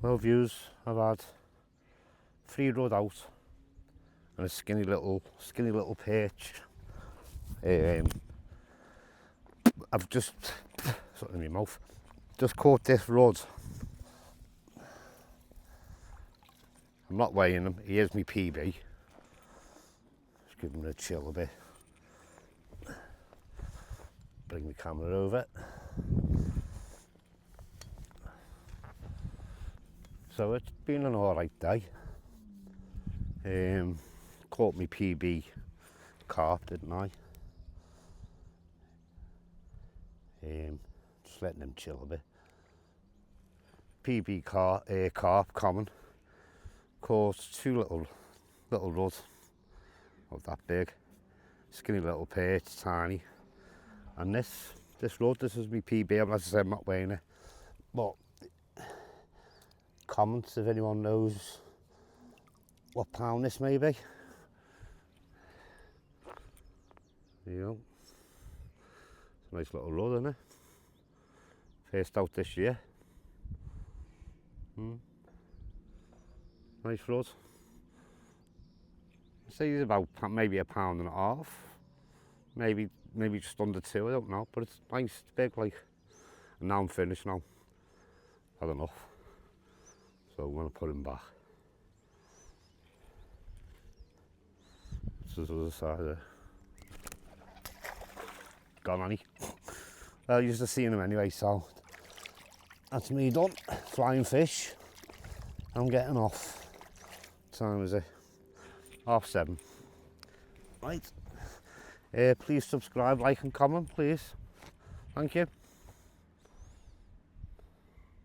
Well views, I've had 3 rod out and a skinny little perch. I've just, something in my mouth, just caught this rod. I'm not weighing him, here's my PB. Just give him a chill a bit. Bring the camera over. So it's been an alright day. Caught me PB carp, didn't I? Just letting him chill a bit. PB carp common. Caught 2 little rods, not that big. Skinny little perch, tiny. And this rod, this is my PB. As I said, I'm not weighing it. But comments if anyone knows what pound this may be. There you go. It's a nice little rod, isn't it? First out this year. Nice rod. I'd say he's about maybe 1.5 pounds. Maybe just under 2, I don't know. But it's nice, it's big, like. And now I'm finished now. Had enough. So I'm going to put him back. This is the other side there. Gone, Annie. Well, you're just seeing him anyway, so that's me done. Flying fish. I'm getting off. What time is it? 7:30. Right. Please subscribe, like and comment, please. Thank you.